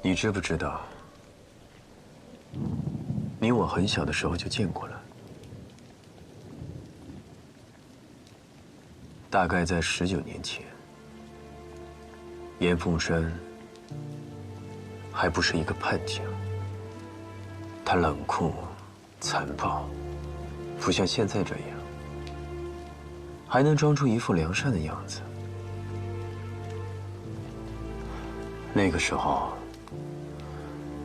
你知不知道，你我很小的时候就见过了，大概在19年前，严凤山还不是一个叛将，他冷酷、残暴，不像现在这样，还能装出一副良善的样子。那个时候，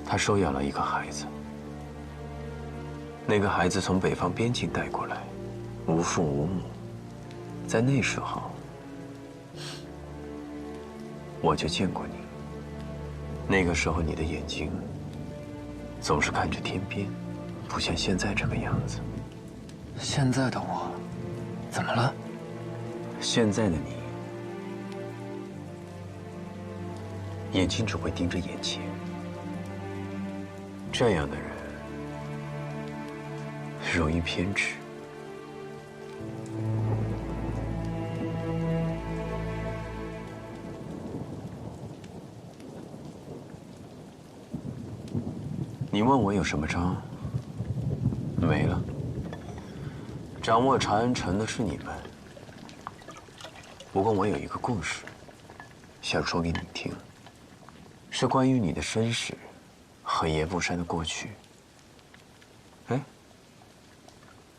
他收养了一个孩子。那个孩子从北方边境带过来，无父无母。在那时候，我就见过你。那个时候，你的眼睛总是看着天边，不像现在这个样子。现在的我，怎么了？现在的你，眼睛只会盯着眼前。这样的人容易偏执。你问我有什么招？没了。掌握长安城的是你们。不过我有一个故事，想说给你听，是关于你的身世和严凤山的过去。哎，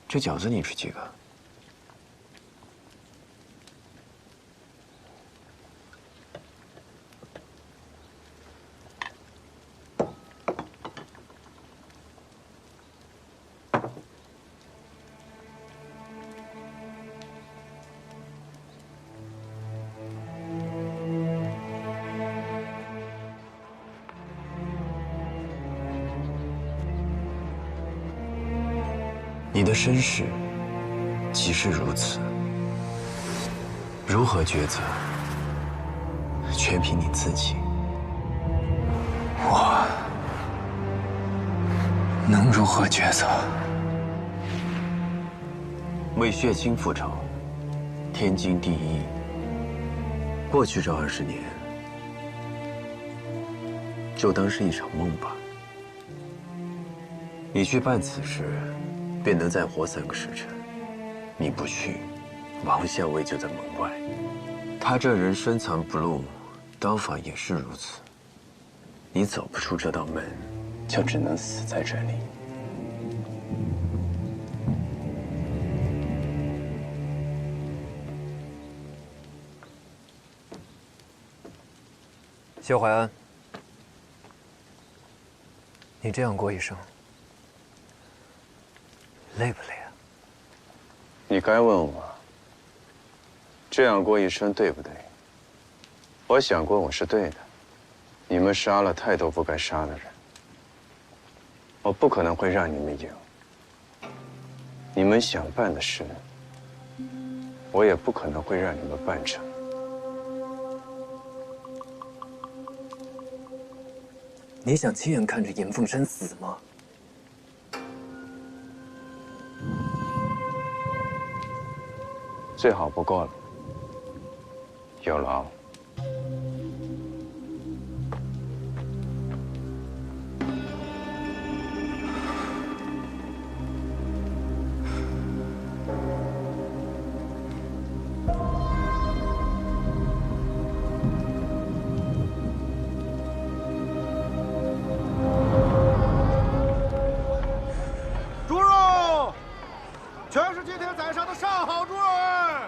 这饺子你吃几个？你的身世即是如此，如何抉择，全凭你自己。我能如何抉择？为血亲复仇，天经地义。过去这20年，就当是一场梦吧。你去办此事，便能再活3个时辰。你不去，王校尉就在门外。他这人深藏不露，刀法也是如此。你走不出这道门，就只能死在这里。薛怀安，你这样过一生，累不累啊？你该问我，这样过一生对不对？我想过我是对的。你们杀了太多不该杀的人，我不可能会让你们赢。你们想办的事，我也不可能会让你们办成。你想亲眼看着严凤山死吗？最好不过了，有劳。猪肉，全是今天宰上的上好猪肉哎！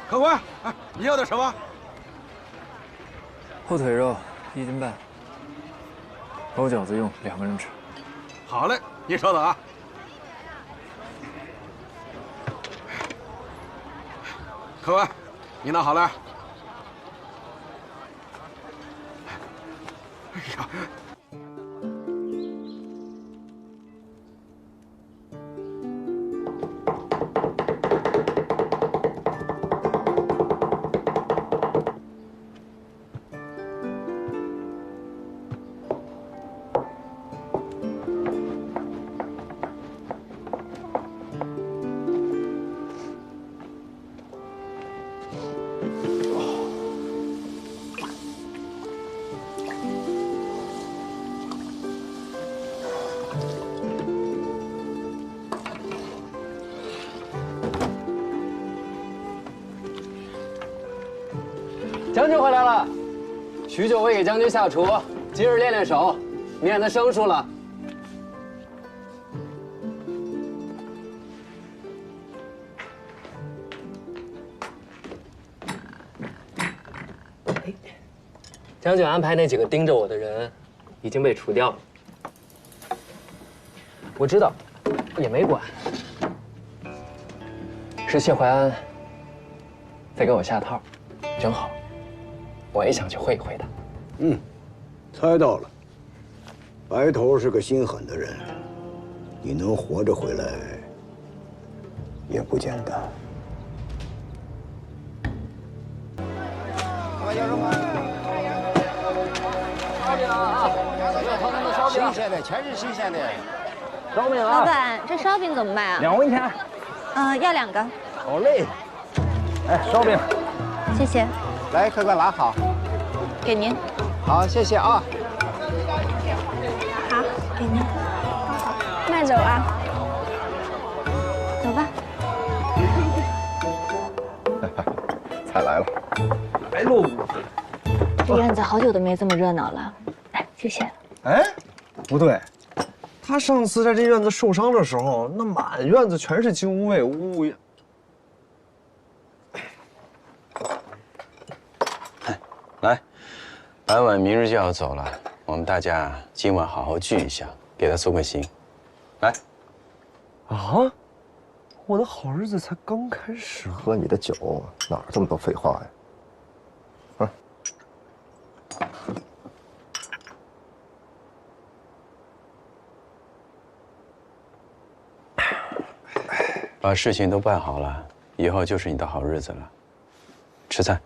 客官，哎，你要点什么？后腿肉1斤半，包饺子用2个人吃。好嘞，您稍等啊。客官，您拿好了。哎呀！将军回来了，许久未给将军下厨，今日练练手，免得生疏了。将军安排那几个盯着我的人，已经被除掉了。我知道，也没管。是谢怀安在给我下套，正好，我也想去会一会他。猜到了，白头是个心狠的人，你能活着回来也不简单。新鲜的，全是新鲜的。烧饼啊！老板，这烧饼怎么卖啊？2文钱。要2个。好嘞。哎，烧饼。谢谢。来，客官拿好。给您。好，谢谢啊。好，给您。慢走啊。走吧。菜来了。来喽。这院子好久都没这么热闹了。来，谢谢。哎，不对，他上次在这院子受伤的时候，那满院子全是金乌味，乌呀。来，白婉明日就要走了，我们大家今晚好好聚一下，给他送个行。来。啊，我的好日子才刚开始。喝你的酒，哪这么多废话呀？把事情都办好了，以后就是你的好日子了。吃菜。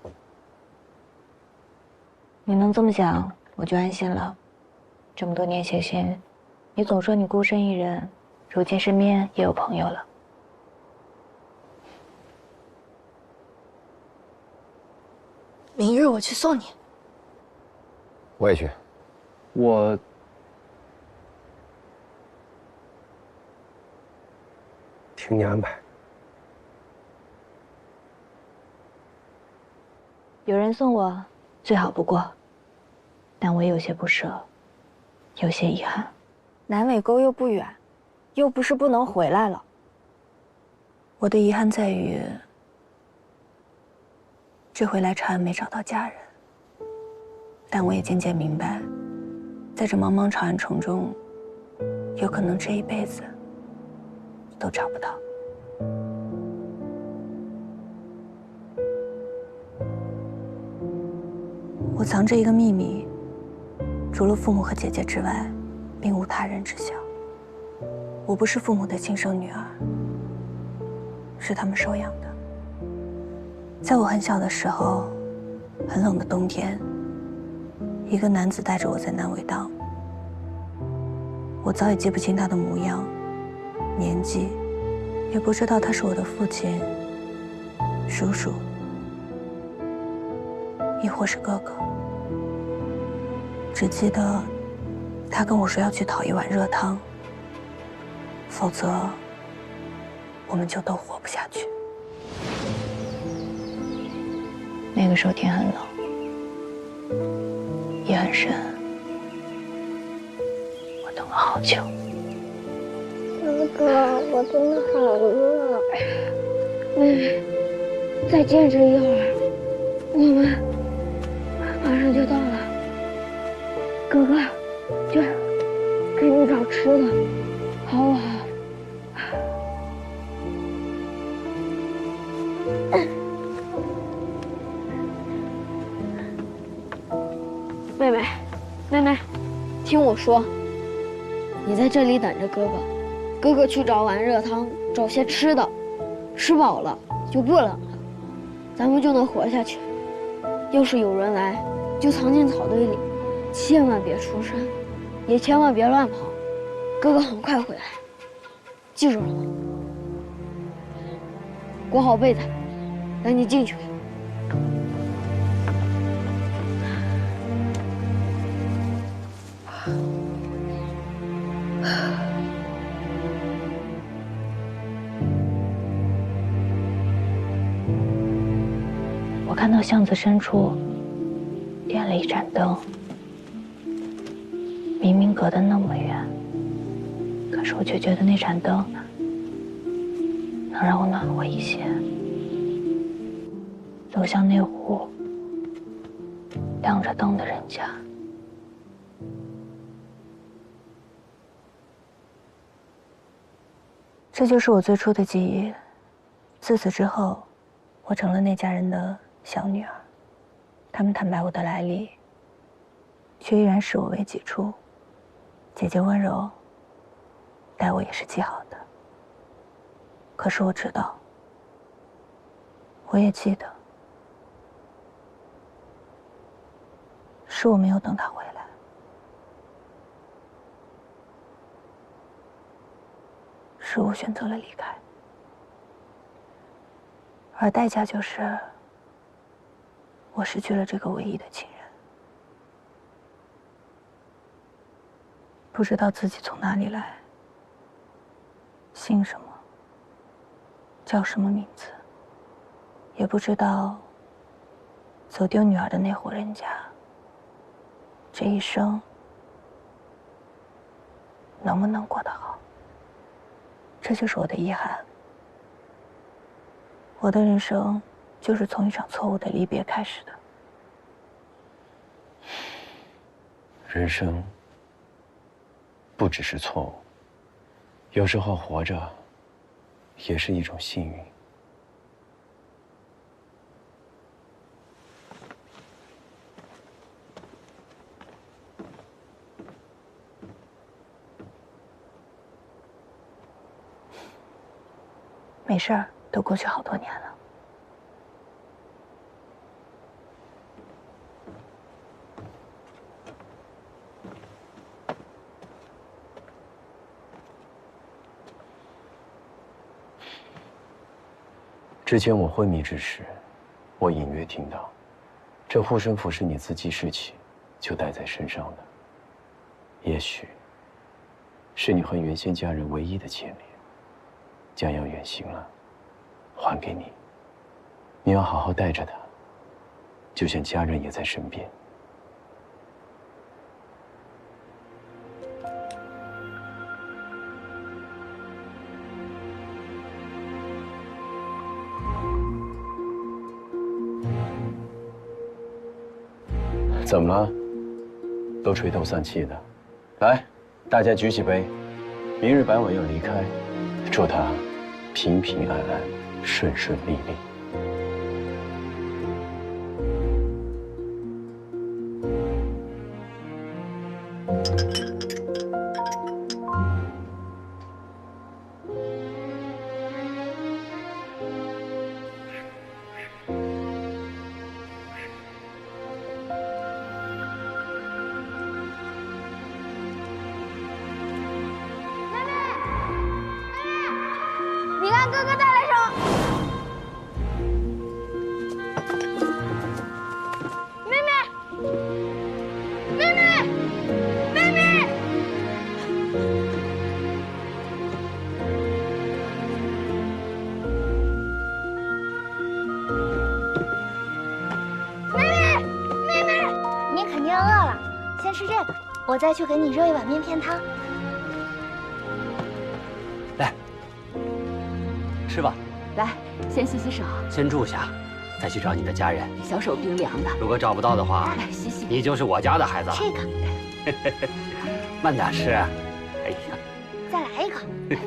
你能这么想，我就安心了。这么多年写信，你总说你孤身一人，如今身边也有朋友了。明日我去送你。我也去。我听你安排。有人送我，最好不过，但我有些不舍，有些遗憾。南尾沟又不远，又不是不能回来了。我的遗憾在于，这回来长安没找到家人。但我也渐渐明白，在这茫茫长安城中，有可能这一辈子都找不到。我藏着一个秘密，除了父母和姐姐之外，并无他人知晓。我不是父母的亲生女儿，是他们收养的。在我很小的时候，很冷的冬天，一个男子带着我在南尾荡。我早已记不清他的模样、年纪，也不知道他是我的父亲、叔叔，亦或是哥哥。只记得他跟我说要去讨一碗热汤，否则我们就都活不下去。那个时候天很冷，夜很深，我等了好久。哥哥，我真的好饿。妹妹，再坚持一会儿，我们马上就到了。哥哥，就给你找吃的，好不好？妹妹，听我说，你在这里等着哥哥，哥哥去找碗热汤，找些吃的，吃饱了就不冷了，咱们就能活下去。要是有人来，就藏进草堆里，千万别出声，也千万别乱跑。哥哥很快回来，记住了吗？裹好被子，等你进去。我看到巷子深处点了一盏灯，明明隔得那么远，可是我却觉得那盏灯能让我暖和一些。走向那户亮着灯的人家。这就是我最初的记忆。自此之后，我成了那家人的小女儿。他们坦白我的来历，却依然视我为己出。姐姐温柔，待我也是极好的。可是我知道，我也记得，是我没有等她回来。是我选择了离开，而代价就是我失去了这个唯一的亲人。不知道自己从哪里来，姓什么，叫什么名字，也不知道走丢女儿的那户人家，这一生能不能过得好。这就是我的遗憾。我的人生就是从一场错误的离别开始的。人生不只是错误，有时候活着也是一种幸运。没事儿，都过去好多年了。之前我昏迷之时，我隐约听到，这护身符是你自记事起就带在身上的。也许是你和原先家人唯一的牵连。将要远行了，还给你。你要好好带着它，就像家人也在身边。怎么了？都垂头丧气的。来，大家举起杯，明日傍晚要离开，祝他平平安安，顺顺利利。你看哥哥带来什么？妹妹，妹妹，妹妹！妹妹，你肯定饿了，先吃这个，我再去给你热一碗面片汤。来，吃吧。来，先洗洗手，先住下，再去找你的家人。小手冰凉的。如果找不到的话，来洗洗。你就是我家的孩子了。这个，慢点吃。哎呀，再来一个。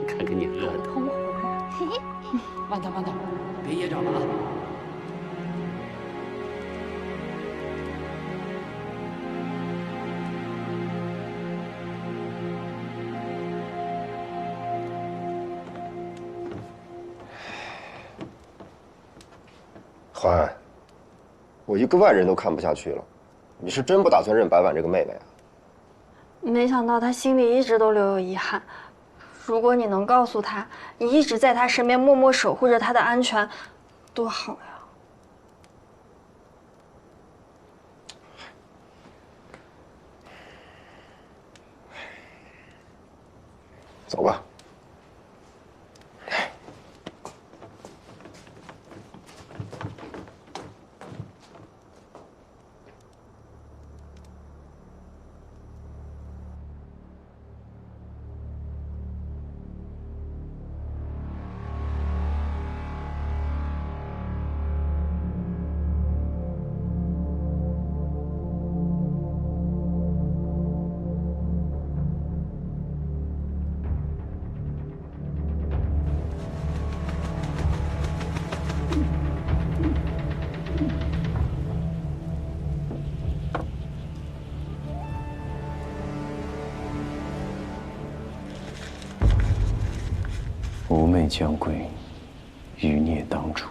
看看你饿的。通红。慢点，慢点，别噎着了啊。欢，我一个外人都看不下去了，你是真不打算认白婉这个妹妹啊？没想到她心里一直都留有遗憾。如果你能告诉她，你一直在她身边默默守护着她的安全，多好呀！走吧。吾妹将归，余孽当诛。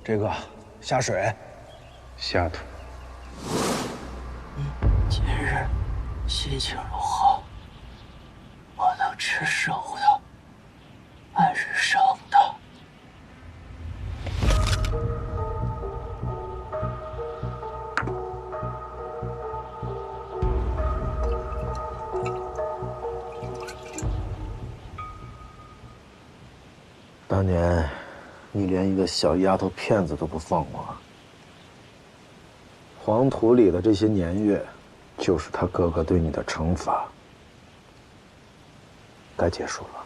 这个下水，下土。今日心情如何？我能吃熟的，还是生的？当年你连一个小丫头片子都不放过。黄土里的这些年月，就是他哥哥对你的惩罚。该结束了。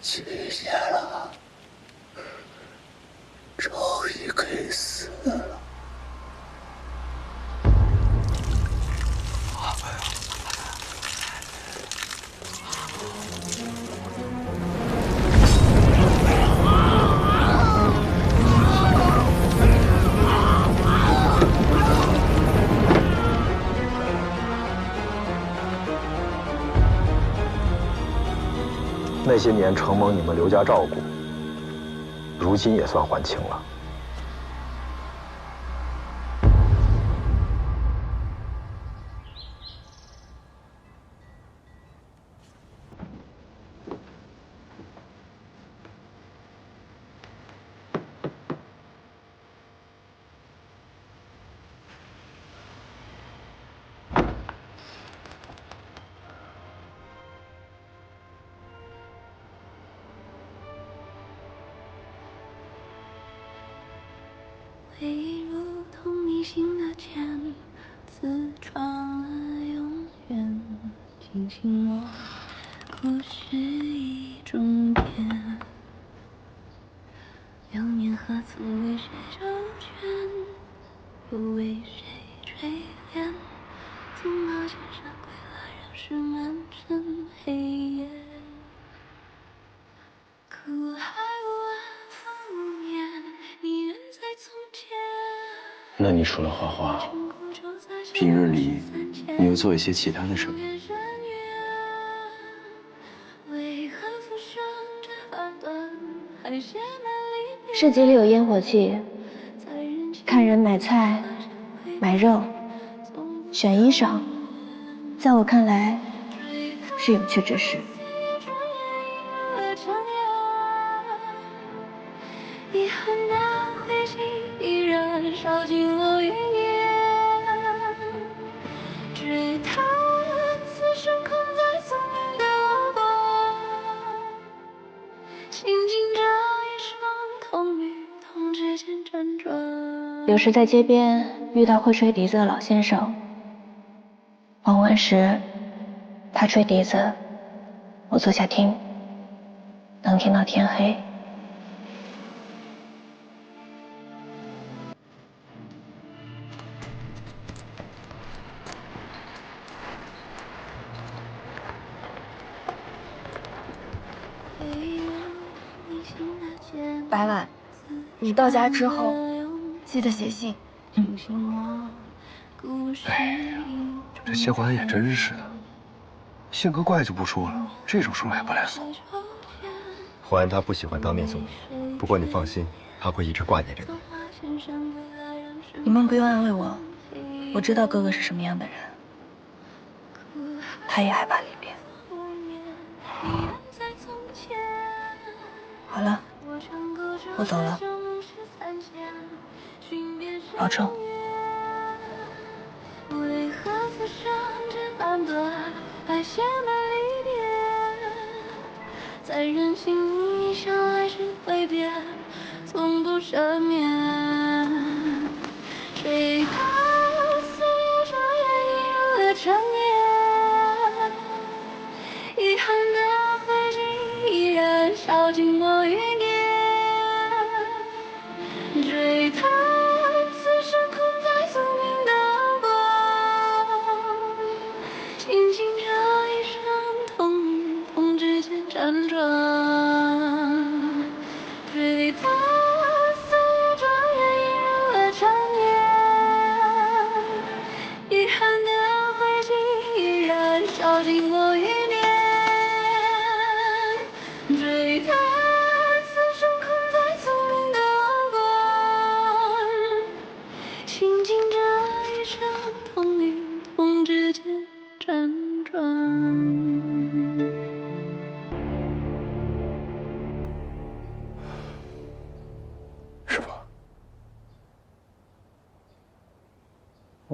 7年了，终于可以死了。那些年承蒙你们刘家照顾，如今也算还清了。回忆如同逆行的剑，刺穿了永远。庆幸我故事已终点，流年何曾为谁周全，又为谁垂怜？从那千山归来，仍是满城黑夜。苦海无岸，风无眠，你远在从前。那你除了画画，平日里你又做一些其他的什么？市集里有烟火气，看人买菜、买肉、选衣裳，在我看来是有趣之事。遗憾的灰烬依然烧进了云烟，追他此生困在宿命的牢笼，倾尽这一生痛与痛之间辗转。有时在街边遇到会吹笛子的老先生，黄昏时他吹笛子，我坐下听，能听到天黑。白婉，你到家之后记得写信。哎呀，这谢欢也真是的，性格怪就不说了，这种时候还不来送。欢安他不喜欢当面送礼，不过你放心，他会一直挂念着你。你们不用安慰我，我知道哥哥是什么样的人，他也害怕离别。好了，我走了，保重。为何此生只难得爱写满离别，在人心里相爱时挥别，从不赦免。谁道岁月转眼已入了长夜，遗憾的灰烬依然烧进了云烟。追他此生困在宿命的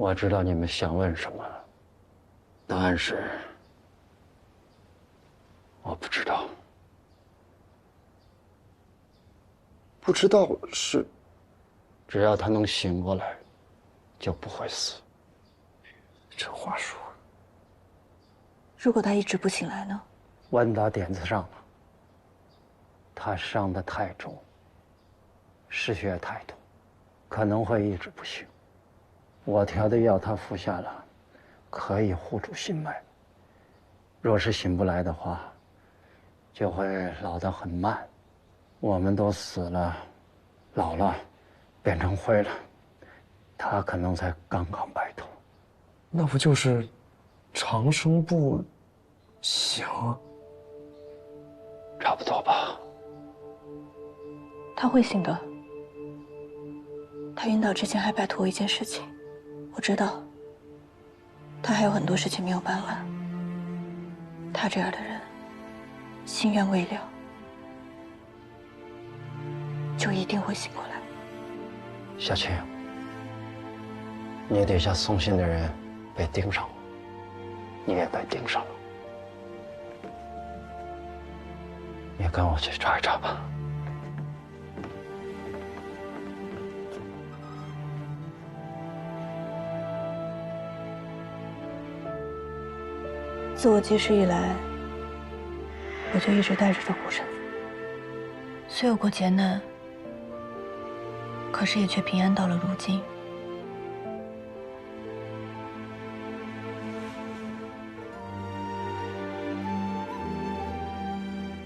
我知道你们想问什么，答案是我不知道。不知道是，只要他能醒过来，就不会死。这话说，如果他一直不醒来呢？问到点子上了。他伤得太重，失血太多，可能会一直不醒。我调的药他服下了，可以护住心脉。若是醒不来的话，就会老得很慢。我们都死了，老了，变成灰了，他可能才刚刚白头。那不就是长生不醒？差不多吧。他会醒的。他晕倒之前还拜托我一件事情，我知道他还有很多事情没有办完。他这样的人，心愿未了，就一定会醒过来。小青，你底下送信的人被盯上了，你也被盯上了，你跟我去查一查吧。自我记事以来，我就一直带着这护身符，虽有过劫难，可是也却平安到了如今。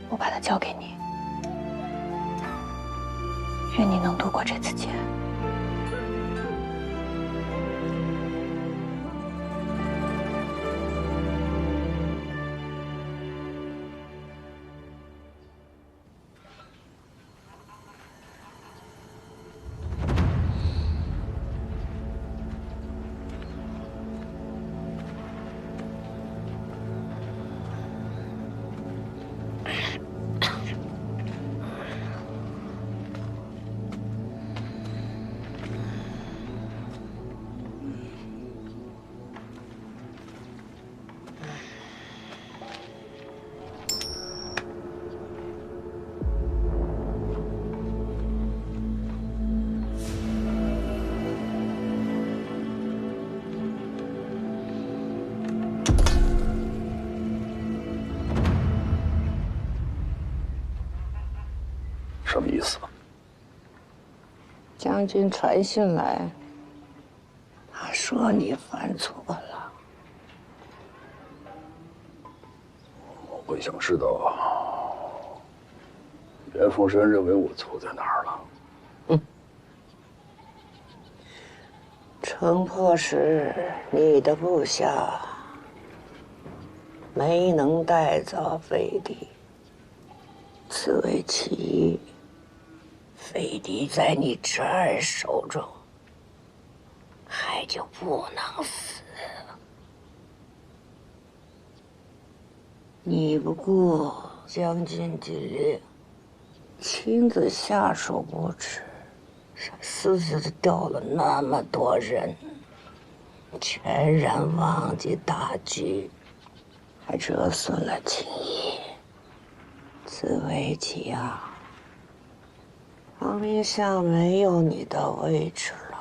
我把它交给你，愿你能度过这次劫。什么意思？将军传信来，他说你犯错了。我想知道袁凤山认为我错在哪儿了。城破时，你的部下没能带走飞敌，此为其一。飞敌在你侄儿手中，还就不能死。你不顾将军禁令，亲自下手不止，私自的调了那么多人，全然忘记大局，还折损了情谊。此为其二。王明相没有你的位置了。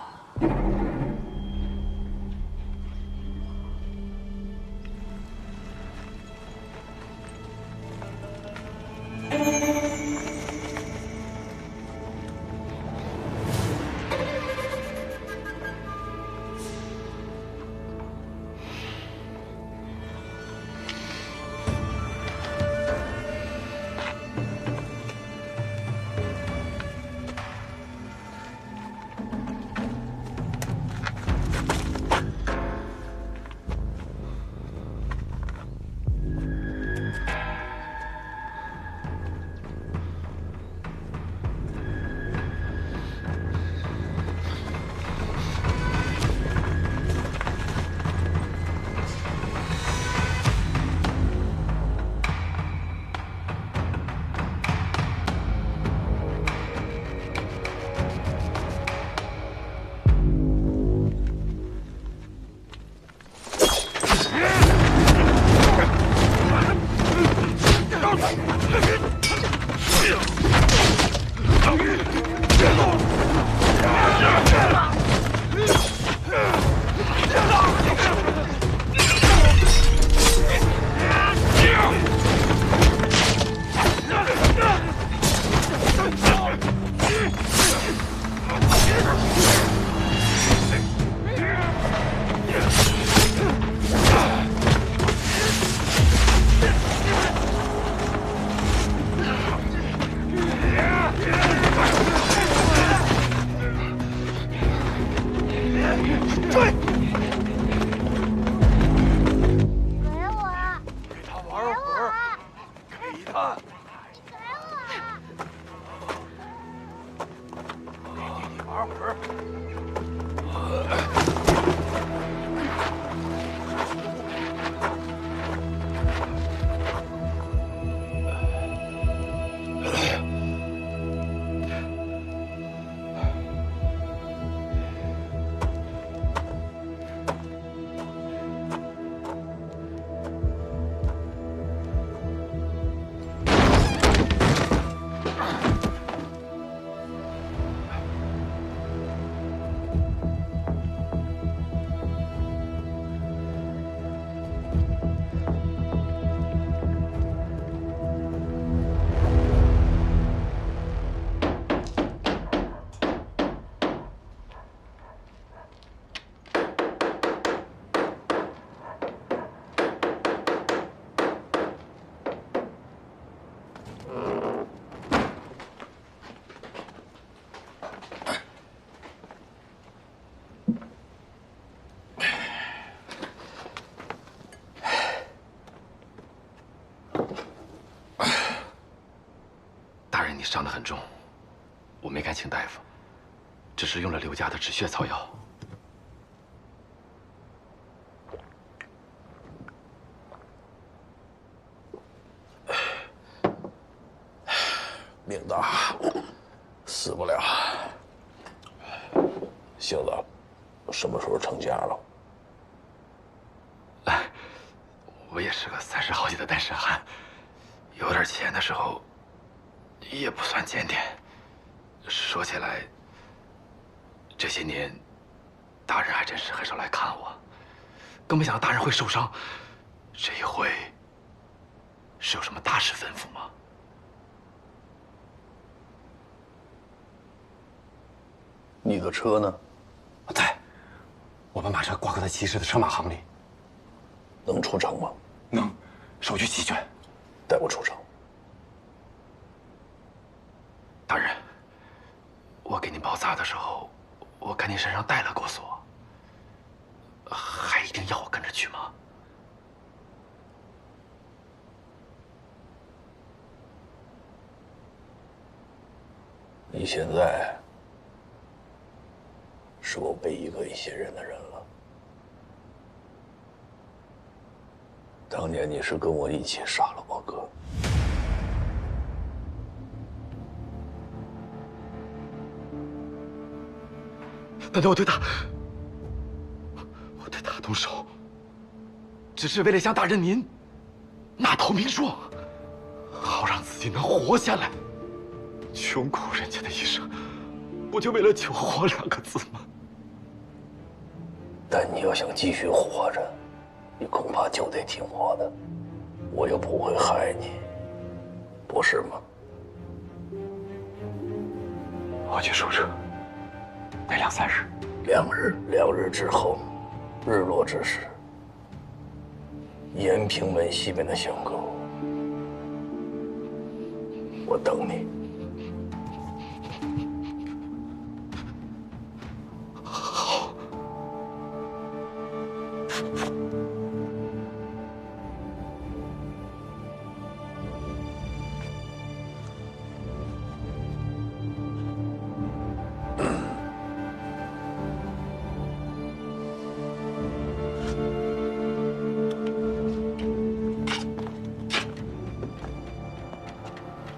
伤得很重，我没敢请大夫，只是用了刘家的止血草药。命大，死不了。杏子，什么时候成家了？哎，我也是个30好几的单身汉，有点钱的时候。 也不算检点。说起来，这些年，大人还真是很少来看我，更没想到大人会受伤。这一回，是有什么大事吩咐吗？你的车呢？在，我把马车挂钩在集市的车马行里。能出城吗？能，手续齐全。带我出城。 大人，我给您包扎的时候，我看您身上带了钩索，还一定要我跟着去吗？你现在是我唯一可以信任的人了。当年你是跟我一起杀了我哥。 难道我对他动手，只是为了向大人您纳投名状，好让自己能活下来？穷苦人家的一生，不就为了求活2个字吗？但你要想继续活着，你恐怕就得听我的，我又不会害你，不是吗？我去收车。 得2、3日，2日之后，日落之时，延平门西边的巷口，我等你。好。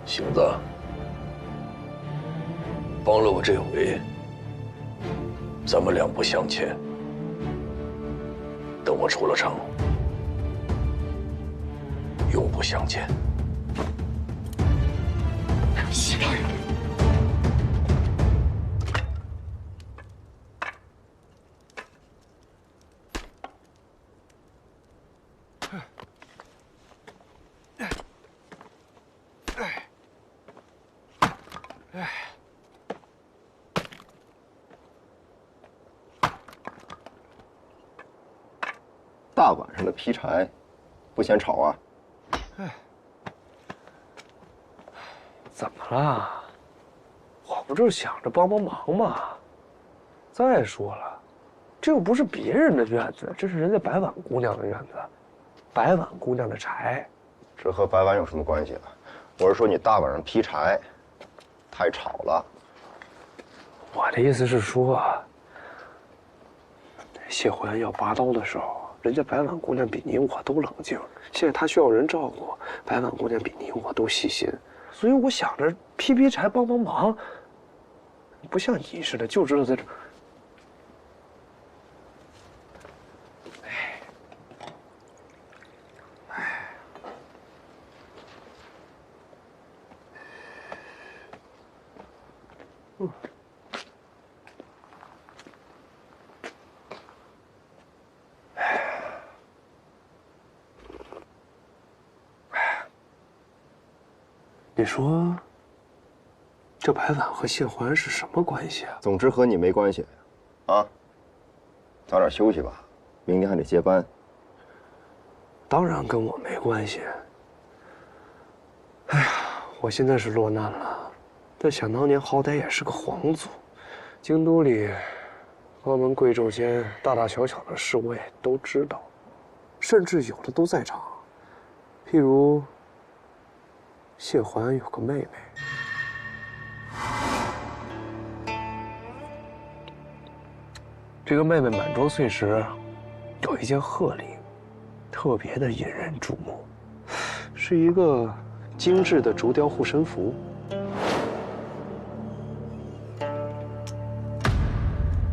杏子，帮了我这回，咱们2不相欠。等我出了城，永不相见。谢大人。哎，大晚上的劈柴，不嫌吵啊？哎，怎么了？我不就是想着帮帮忙吗？再说了，这又不是别人的院子，这是人家白婉姑娘的院子，白婉姑娘的柴。这和白婉有什么关系了？我是说你大晚上劈柴，太吵了。我的意思是说，谢环要拔刀的时候，人家白婉姑娘比你我都冷静。现在她需要人照顾，白婉姑娘比你我都细心，所以我想着劈劈柴帮帮忙。不像你似的，就知道在这。你说，这白婉和谢环是什么关系啊？总之和你没关系，啊。早点休息吧，明天还得接班。当然跟我没关系。哎呀，我现在是落难了，但想当年好歹也是个皇族，京都里各门贵胄间大大小小的事我也都知道，甚至有的都在场，譬如。谢环有个妹妹，这个妹妹满周岁时有一件鹤翎，特别的引人注目，是一个精致的竹雕护身符。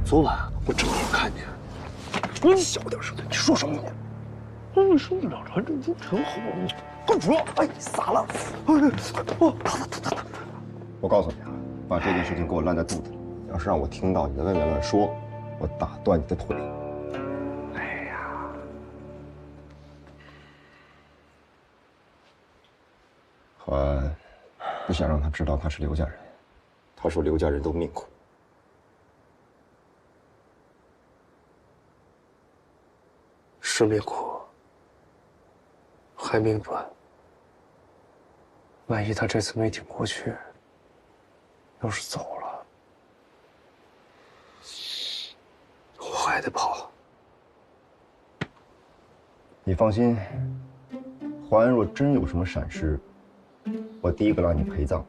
昨晚我正好看见，你小点声，你说什么呢？你说不了传珍珠挺好吗？公主，哎，洒了！我告诉你啊，把这件事情给我烂在肚子里。要是让我听到你在外面乱说，我打断你的腿。哎呀，环不想让他知道他是刘家人。他说刘家人都命苦。是命苦，还命短。万一他这次没挺过去，要是走了，我还得跑。你放心，环若真有什么闪失，我第一个让你陪葬。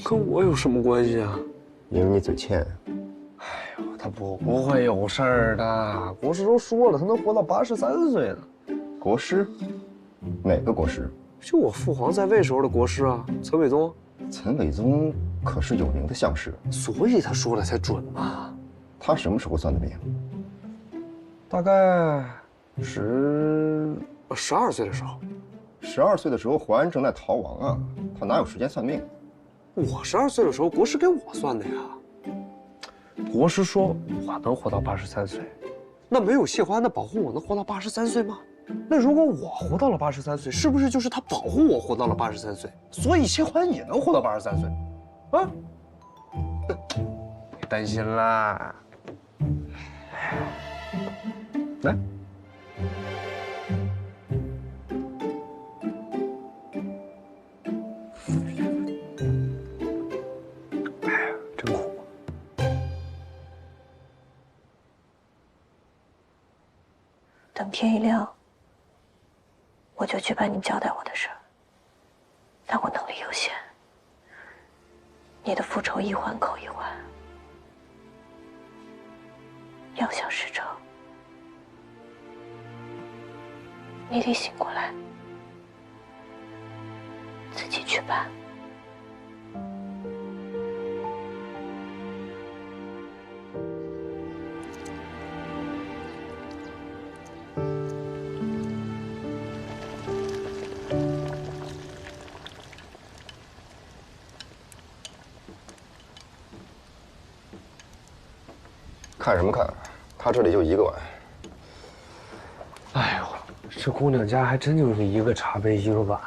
跟我有什么关系啊？因为你嘴欠。哎呦，他不会有事儿的。国师都说了，他能活到83岁呢。国师？哪个国师？就我父皇在位时候的国师啊，岑伟宗。岑伟宗可是有名的相士，所以他说了才准嘛。他什么时候算的命？大概12岁的时候。12岁的时候，淮安正在逃亡啊，他哪有时间算命？我12岁的时候，国师给我算的呀。国师说我能活到83岁，那没有谢环的保护，我能活到83岁吗？那如果我活到了83岁，是不是就是他保护我活到了83岁？所以谢环也能活到83岁，啊？别担心啦，来。真苦。等天一亮，我就去办你交代我的事儿。但我能力有限，你的复仇一环扣一环，要想实成，你得醒过来，自己去办。看什么看？他这里就一个碗。哎呦，这姑娘家还真就是一个茶杯一个碗。